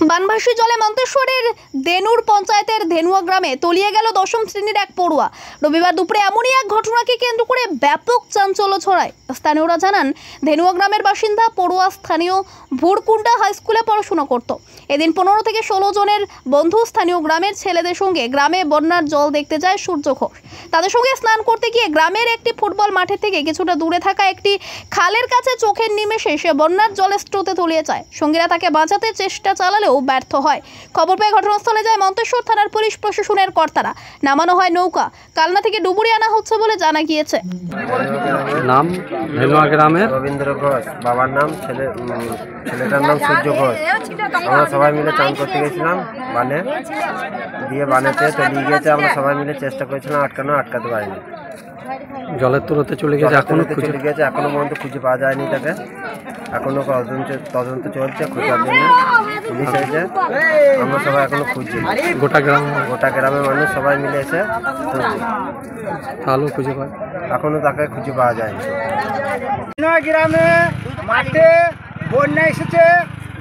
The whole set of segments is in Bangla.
বানভাসী জলে মন্তেশ্বরের দেনুর পঞ্চায়েতের ধেনুয়া গ্রামে তলিয়ে গেল দশম শ্রেণীর এক পড়ুয়া। রবিবার দুপুরে এমনই এক ঘটনাকে কেন্দ্র করে ব্যাপক চাঞ্চল্য ছড়ায়। স্থানীয়রা জানান, ধেনুয়া গ্রামের বাসিন্দা পড়ুয়া স্থানীয় ভুরকুন্ডা হাই স্কুলে পড়াশোনা করত। এদিন 15 থেকে 16 জনের বন্ধু স্থানীয় গ্রামের ছেলেদের সঙ্গে গ্রামে বন্যার জল দেখতে যায় সূর্য ঘোষ। তাদের সঙ্গে স্নান করতে গিয়ে গ্রামের একটি ফুটবল মাঠের থেকে কিছুটা দূরে থাকা একটি খালের কাছে চোখের নিমেষে সে বন্যার জলের স্রোতে তলিয়ে যায়। সঙ্গীরা তাকে বাঁচাতে চেষ্টা চালালেও ব্যর্থ হয়। খবর পেয়ে ঘটনাস্থলে যায় মন্তেশ্বর থানার পুলিশ প্রশাসনের কর্তারা। নামানো হয় নৌকা। কালনা থেকে ডুবুরি আনা হচ্ছে বলে জানা গিয়েছে। নাম ধেনুয়া গ্রামের রবীন্দ্র ঘোষ, বাবার নাম, ছেলেটার নাম সূর্য ঘোষ। আমরা সবাই মিলে চান করতে গেছিলাম বানে, দিয়ে বানেতে তলিয়ে গিয়েছে। আমরা সবাই মিলে চেষ্টা করেছিলাম আটকাতে পারিনি। জলের তলাতে চলে গেছে, এখনো চলে গেছে, এখনো পর্যন্ত খুঁজে পাওয়া যায়নি তাকে। এখনো তদন্ত চলছে, খোঁজার জন্য পুলিশ এসেছে। আমরা সবাই এখনো খুঁজছি, গোটা গ্রামের মানুষ সবাই মিলে এসে খুঁজছি, তাহলেও খুঁজে পায়, এখনো তাকে খুঁজে পাওয়া যায়নি। গ্রামে মাঠে বন্যা এসেছে,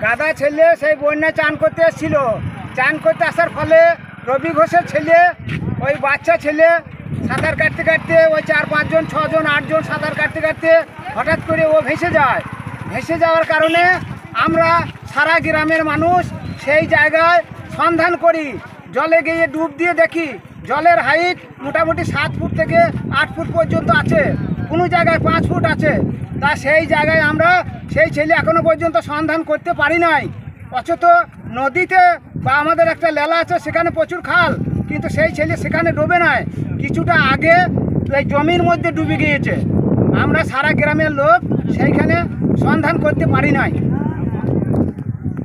গাদা ছেলে সেই বন্যায় চান করতে এসেছিল। চান করতে আসার ফলে রবি ঘোষের ছেলে, ওই বাচ্চা ছেলে সাঁতার কাটতে কাটতে ওই 4-5 জন 6 জন 8 জন সাঁতার কাটতে কাটতে হঠাৎ করে ও ভেসে যায়। ভেসে যাওয়ার কারণে আমরা সারা গ্রামের মানুষ সেই জায়গায় সন্ধান করি। জলে গিয়ে ডুব দিয়ে দেখি জলের হাইট মোটামুটি 7 ফুট থেকে 8 ফুট পর্যন্ত আছে, কোনো জায়গায় 5 ফুট আছে। তা সেই জায়গায় আমরা সেই ছেলে এখনো পর্যন্ত সন্ধান করতে পারি নাই। অথচ নদীতে বা আমাদের একটা লেলা আছে, সেখানে প্রচুর খাল, কিন্তু সেই ছেলে সেখানে ডুবে নাই, কিছুটা আগে এই জমির মধ্যে ডুবে গিয়েছে। আমরা সারা গ্রামের লোক সেইখানে সন্ধান করতে পারি নাই।